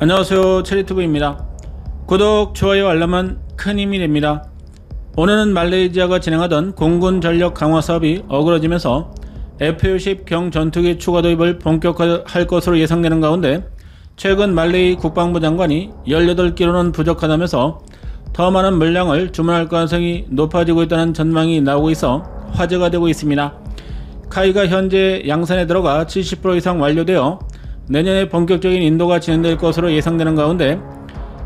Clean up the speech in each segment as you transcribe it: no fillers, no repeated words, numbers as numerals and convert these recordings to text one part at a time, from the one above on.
안녕하세요, 체리투브입니다. 구독, 좋아요, 알람은 큰 힘이 됩니다. 오늘은 말레이시아가 진행하던 공군 전력 강화 사업이 어그러지면서 F-60 경전투기 추가 도입을 본격화할 것으로 예상되는 가운데 최근 말레이 국방부 장관이 18기로는 부족하다면서 더 많은 물량을 주문할 가능성이 높아지고 있다는 전망이 나오고 있어 화제가 되고 있습니다. 카이가 현재 양산에 들어가 70% 이상 완료되어 내년에 본격적인 인도가 진행될 것으로 예상되는 가운데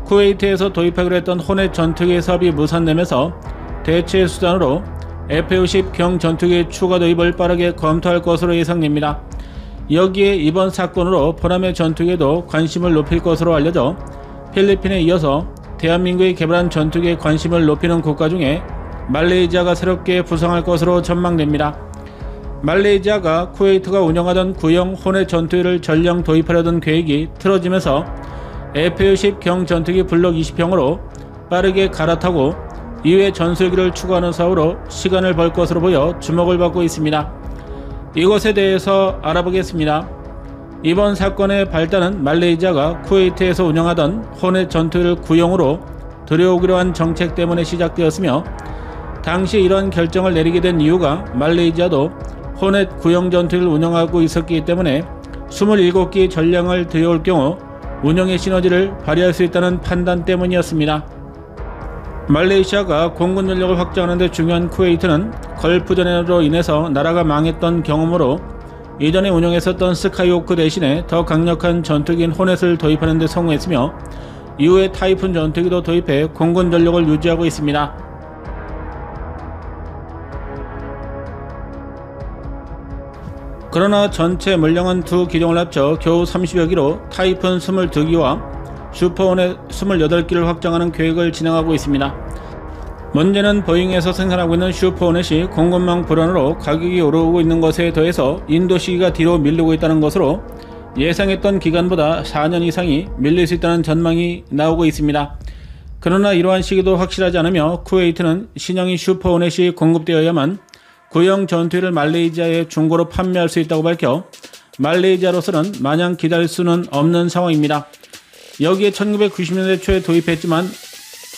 쿠웨이트에서 도입하기로 했던 호넷 전투기 사업이 무산되면서 대체 수단으로 F-60 경전투기 추가 도입을 빠르게 검토할 것으로 예상됩니다. 여기에 이번 사건으로 보람의 전투기에도 관심을 높일 것으로 알려져 필리핀에 이어서 대한민국이 개발한 전투기에 관심을 높이는 국가 중에 말레이시아가 새롭게 부상할 것으로 전망됩니다. 말레이시아가 쿠웨이트가 운영하던 구형 호넷 전투기를 전량 도입하려던 계획이 틀어지면서 F-60 경전투기 블록 20형으로 빠르게 갈아타고 이외 전술기를 추가하는 사업으로 시간을 벌 것으로 보여 주목을 받고 있습니다. 이것에 대해서 알아보겠습니다. 이번 사건의 발단은 말레이시아가 쿠웨이트에서 운영하던 호넷 전투기를 구형으로 들여오기로 한 정책 때문에 시작되었으며 당시 이런 결정을 내리게 된 이유가 말레이시아도 호넷 구형 전투기를 운영하고 있었기 때문에 27기 전량을 들여올 경우 운영의 시너지를 발휘할 수 있다는 판단 때문이었습니다. 말레이시아가 공군 전력을 확장하는 데 중요한 쿠웨이트는 걸프전으로 인해서 나라가 망했던 경험으로 이전에 운영했었던 스카이호크 대신에 더 강력한 전투기인 호넷을 도입하는 데 성공했으며 이후에 타이푼 전투기도 도입해 공군 전력을 유지하고 있습니다. 그러나 전체 물량은 두 기종을 합쳐 겨우 30여 기로 타이푼 22기와 슈퍼호넷 28기를 확장하는 계획을 진행하고 있습니다. 문제는 보잉에서 생산하고 있는 슈퍼호넷이 공급망 불안으로 가격이 오르고 있는 것에 더해서 인도 시기가 뒤로 밀리고 있다는 것으로 예상했던 기간보다 4년 이상이 밀릴 수 있다는 전망이 나오고 있습니다. 그러나 이러한 시기도 확실하지 않으며 쿠웨이트는 신형인 슈퍼호넷이 공급되어야만 구형 전투기를 말레이시아에 중고로 판매할 수 있다고 밝혀 말레이시아로서는 마냥 기다릴 수는 없는 상황입니다. 여기에 1990년대 초에 도입했지만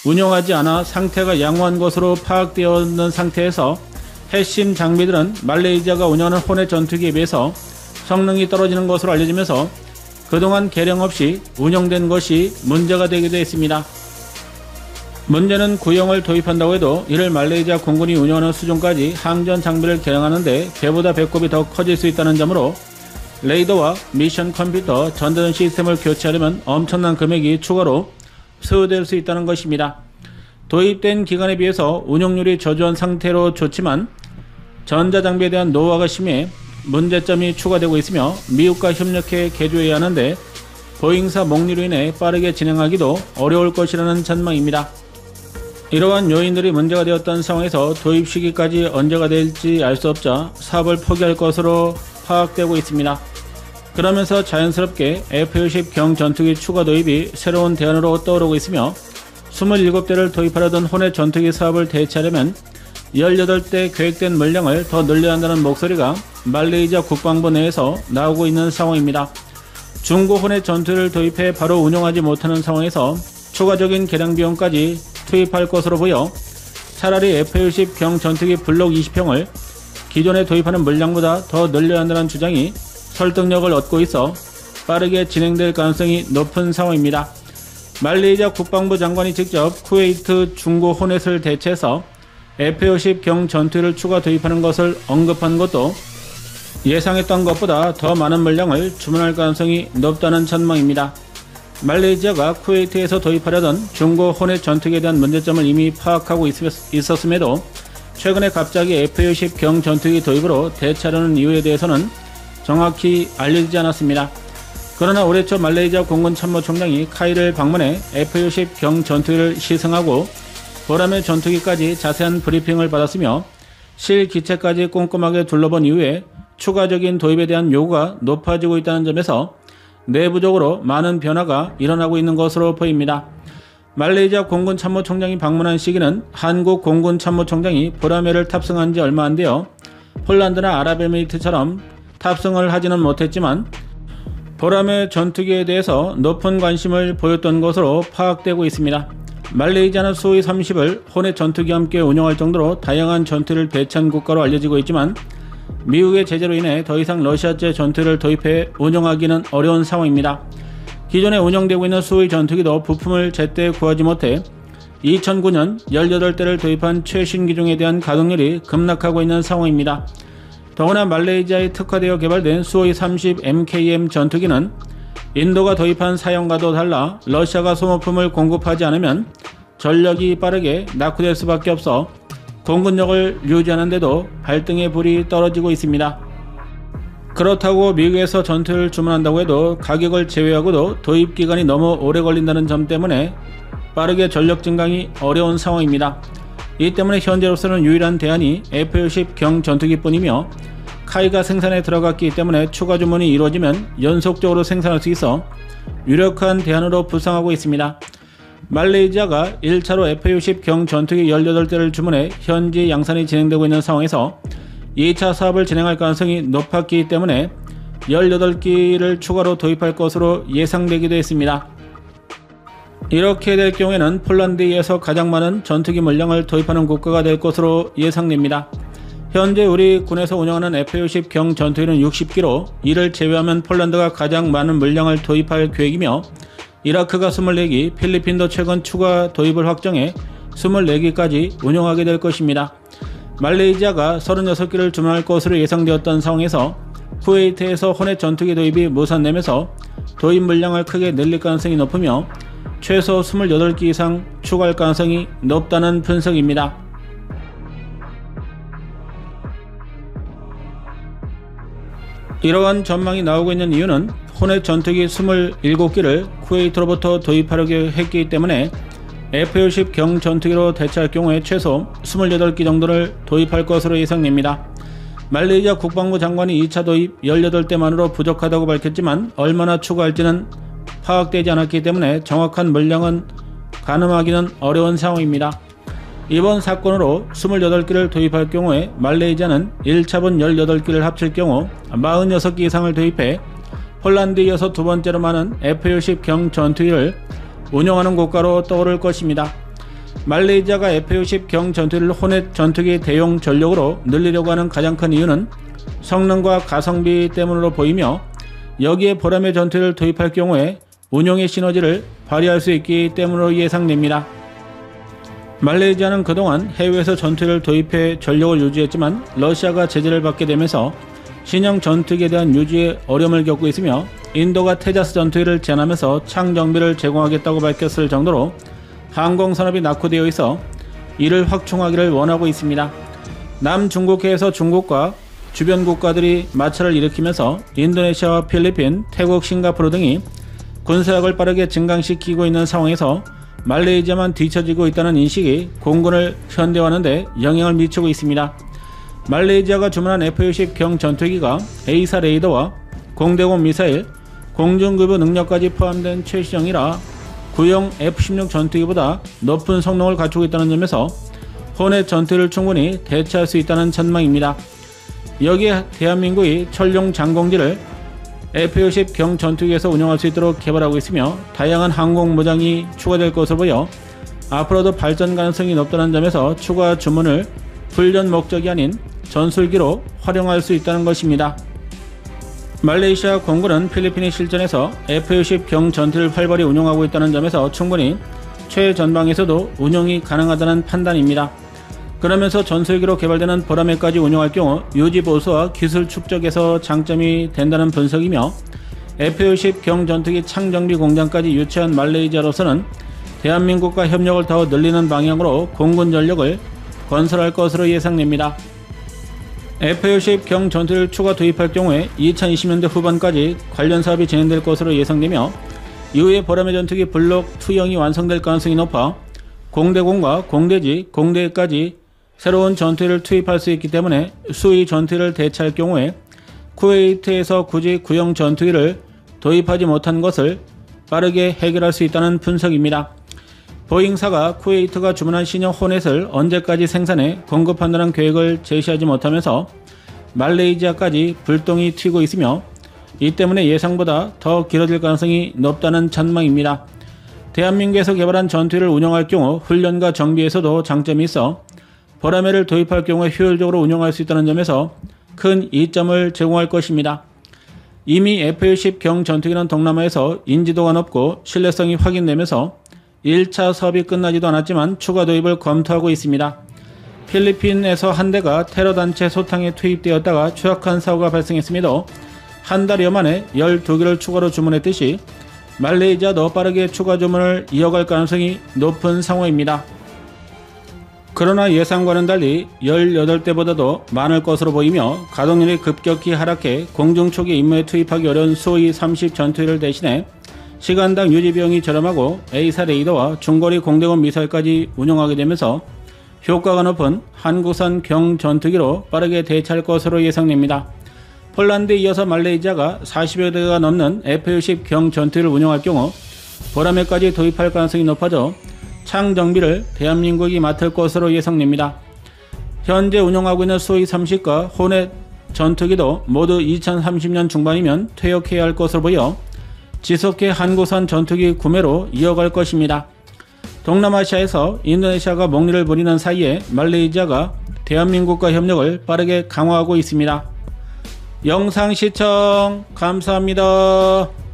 운영하지 않아 상태가 양호한 것으로 파악되었는 상태에서 핵심 장비들은 말레이시아가 운영하는 호넷 전투기에 비해서 성능이 떨어지는 것으로 알려지면서 그동안 개량 없이 운영된 것이 문제가 되기도 했습니다. 문제는 구형을 도입한다고 해도 이를 말레이시아 공군이 운영하는 수준까지 항전 장비를 개량하는데 배보다 배꼽이 더 커질 수 있다는 점으로 레이더와 미션 컴퓨터, 전대전 시스템을 교체하려면 엄청난 금액이 추가로 소요될 수 있다는 것입니다. 도입된 기간에 비해서 운용률이 저조한 상태로 좋지만 전자장비에 대한 노후화가 심해 문제점이 추가되고 있으며 미국과 협력해 개조해야 하는데 보잉사 목리로 인해 빠르게 진행하기도 어려울 것이라는 전망입니다. 이러한 요인들이 문제가 되었던 상황에서 도입 시기까지 언제가 될지 알 수 없자 사업을 포기할 것으로 파악되고 있습니다. 그러면서 자연스럽게 F-60 경전투기 추가 도입이 새로운 대안으로 떠오르고 있으며 27대를 도입하려던 호넷 전투기 사업을 대체하려면 18대 계획된 물량을 더 늘려야 한다는 목소리가 말레이시아 국방부 내에서 나오고 있는 상황입니다. 중고 호넷 전투기를 도입해 바로 운용하지 못하는 상황에서 추가적인 개량 비용까지 투입할 것으로 보여 차라리 F-60 경전투기 블록 20형을 기존에 도입하는 물량보다 더 늘려야 한다는 주장이 설득력을 얻고 있어 빠르게 진행될 가능성이 높은 상황입니다. 말레이시아 국방부 장관이 직접 쿠웨이트 중고 호넷을 대체해서 F-60 경전투기를 추가 도입하는 것을 언급한 것도 예상했던 것보다 더 많은 물량을 주문할 가능성이 높다는 전망입니다. 말레이시아가 쿠웨이트에서 도입하려던 중고 호넷 전투기에 대한 문제점을 이미 파악하고 있었음에도 최근에 갑자기 F-60 경전투기 도입으로 대체하려는 이유에 대해서는 정확히 알려지지 않았습니다. 그러나 올해 초 말레이시아 공군 참모총장이 카이를 방문해 F-60 경전투기를 시승하고 보람의 전투기까지 자세한 브리핑을 받았으며 실기체까지 꼼꼼하게 둘러본 이후에 추가적인 도입에 대한 요구가 높아지고 있다는 점에서 내부적으로 많은 변화가 일어나고 있는 것으로 보입니다. 말레이시아 공군 참모총장이 방문한 시기는 한국 공군 참모총장이 보라매를 탑승한 지 얼마 안 되어 폴란드나 아랍에미리트처럼 탑승을 하지는 못했지만 보람의 전투기에 대해서 높은 관심을 보였던 것으로 파악되고 있습니다. 말레이시아는 수호이 30을 호넷 전투기와 함께 운영할 정도로 다양한 전투를 배치한 국가로 알려지고 있지만 미국의 제재로 인해 더 이상 러시아제 전투를 도입해 운영하기는 어려운 상황입니다. 기존에 운영되고 있는 수호이 전투기도 부품을 제때 구하지 못해 2009년 18대를 도입한 최신 기종에 대한 가동률이 급락하고 있는 상황입니다. 더구나 말레이시아에 특화되어 개발된 수호이 30 MKM 전투기는 인도가 도입한 사형과도 달라 러시아가 소모품을 공급하지 않으면 전력이 빠르게 낙후될 수밖에 없어 공군력을 유지하는 데도 발등에 불이 떨어지고 있습니다. 그렇다고 미국에서 전투를 주문한다고 해도 가격을 제외하고도 도입 기간이 너무 오래 걸린다는 점 때문에 빠르게 전력 증강이 어려운 상황입니다. 이 때문에 현재로서는 유일한 대안이 F-60 경 전투기뿐이며 카이가 생산에 들어갔기 때문에 추가 주문이 이루어지면 연속적으로 생산할 수 있어 유력한 대안으로 부상하고 있습니다. 말레이시아가 1차로 F-60 경 전투기 18대를 주문해 현지 양산이 진행되고 있는 상황에서 2차 사업을 진행할 가능성이 높았기 때문에 18기를 추가로 도입할 것으로 예상되기도 했습니다. 이렇게 될 경우에는 폴란드에서 가장 많은 전투기 물량을 도입하는 국가가 될 것으로 예상됩니다. 현재 우리 군에서 운영하는 F-60 경 전투기는 60기로 이를 제외하면 폴란드가 가장 많은 물량을 도입할 계획이며 이라크가 24기, 필리핀도 최근 추가 도입을 확정해 24기까지 운영하게 될 것입니다. 말레이시아가 36기를 주문할 것으로 예상되었던 상황에서 쿠웨이트에서 호넷 전투기 도입이 무산되면서 도입 물량을 크게 늘릴 가능성이 높으며 최소 28기 이상 추가할 가능성이 높다는 분석입니다. 이러한 전망이 나오고 있는 이유는 호넷 전투기 27기를 쿠웨이트로부터 도입하려고 했기 때문에 F-60 경 전투기로 대체할 경우에 최소 28기 정도를 도입할 것으로 예상됩니다. 말레이시아 국방부 장관이 2차 도입 18대만으로 부족하다고 밝혔지만 얼마나 추가할지는 파악되지 않았기 때문에 정확한 물량은 가늠하기는 어려운 상황입니다. 이번 사건으로 28기를 도입할 경우에 말레이시아는 1차분 18기를 합칠 경우 46기 이상을 도입해 폴란드에 이어서 두 번째로 많은 F-60 경 전투기를 운영하는 국가로 떠오를 것입니다. 말레이시아가 F-60 경 전투기를 호넷 전투기 대용 전력으로 늘리려고 하는 가장 큰 이유는 성능과 가성비 때문으로 보이며 여기에 보람의 전투기를 도입할 경우에 운용의 시너지를 발휘할 수 있기 때문으로 예상됩니다. 말레이시아는 그동안 해외에서 전투기를 도입해 전력을 유지했지만 러시아가 제재를 받게 되면서 신형 전투기에 대한 유지에 어려움을 겪고 있으며 인도가 테자스 전투기를 제안하면서 창정비를 제공하겠다고 밝혔을 정도로 항공산업이 낙후되어 있어 이를 확충하기를 원하고 있습니다. 남중국해에서 중국과 주변 국가들이 마찰을 일으키면서 인도네시아와 필리핀, 태국, 싱가포르 등이 군사력을 빠르게 증강시키고 있는 상황에서 말레이시아만 뒤처지고 있다는 인식이 공군을 현대화하는 데 영향을 미치고 있습니다. 말레이시아가 주문한 F-60 경 전투기가 A4 레이더와 공대공 미사일, 공중급유 능력까지 포함된 최신형이라 구형 F-16 전투기보다 높은 성능을 갖추고 있다는 점에서 호넷 전투기를 충분히 대체할 수 있다는 전망입니다. 여기에 대한민국이 철룡 장공지를 F-60 경 전투기에서 운영할 수 있도록 개발하고 있으며 다양한 항공 무장이 추가될 것으로 보여 앞으로도 발전 가능성이 높다는 점에서 추가 주문을 훈련 목적이 아닌 전술기로 활용할 수 있다는 것입니다. 말레이시아 공군은 필리핀의 실전에서 F-60 경 전투기를 활발히 운용하고 있다는 점에서 충분히 최전방에서도 운용이 가능하다는 판단입니다. 그러면서 전술기로 개발되는 보라매까지 운용할 경우 유지 보수와 기술 축적에서 장점이 된다는 분석이며 F-60 경 전투기 창정비 공장까지 유치한 말레이시아로서는 대한민국과 협력을 더 늘리는 방향으로 공군 전력을 건설할 것으로 예상됩니다. F-60 경 전투기를 추가 도입할 경우에 2020년대 후반까지 관련 사업이 진행될 것으로 예상되며 이후에 보라매 전투기 블록 2형이 완성될 가능성이 높아 공대공과 공대지, 공대까지 새로운 전투기를 투입할 수 있기 때문에 수의 전투기를 대체할 경우에 쿠웨이트에서 굳이 구형 전투기를 도입하지 못한 것을 빠르게 해결할 수 있다는 분석입니다. 보잉사가 쿠웨이트가 주문한 신형 호넷을 언제까지 생산해 공급한다는 계획을 제시하지 못하면서 말레이시아까지 불똥이 튀고 있으며 이 때문에 예상보다 더 길어질 가능성이 높다는 전망입니다. 대한민국에서 개발한 전투기를 운영할 경우 훈련과 정비에서도 장점이 있어 보라매를 도입할 경우에 효율적으로 운영할 수 있다는 점에서 큰 이점을 제공할 것입니다. 이미 F-10 경 전투기는 동남아에서 인지도가 높고 신뢰성이 확인되면서 1차 사업이 끝나지도 않았지만 추가 도입을 검토하고 있습니다. 필리핀에서 한 대가 테러단체 소탕에 투입되었다가 추락한 사고가 발생했음에도 한 달여 만에 12개를 추가로 주문했듯이 말레이시아도 빠르게 추가 주문을 이어갈 가능성이 높은 상황입니다. 그러나 예상과는 달리 18대보다도 많을 것으로 보이며 가동률이 급격히 하락해 공중 초기 임무에 투입하기 어려운 수호이 30 전투기를 대신해 시간당 유지비용이 저렴하고 A사 레이더와 중거리 공대공 미사일까지 운용하게 되면서 효과가 높은 한국산 경 전투기로 빠르게 대체할 것으로 예상됩니다. 폴란드에 이어서 말레이시아가 40여 대가 넘는 F-10 경 전투기를 운용할 경우 보라매까지 도입할 가능성이 높아져 창 정비를 대한민국이 맡을 것으로 예상됩니다. 현재 운용하고 있는 수호이 30과 호넷 전투기도 모두 2030년 중반이면 퇴역해야 할 것으로 보여 지속해 한국산 전투기 구매로 이어갈 것입니다. 동남아시아에서 인도네시아가 목리를 부리는 사이에 말레이시아가 대한민국과 협력을 빠르게 강화하고 있습니다. 영상 시청 감사합니다.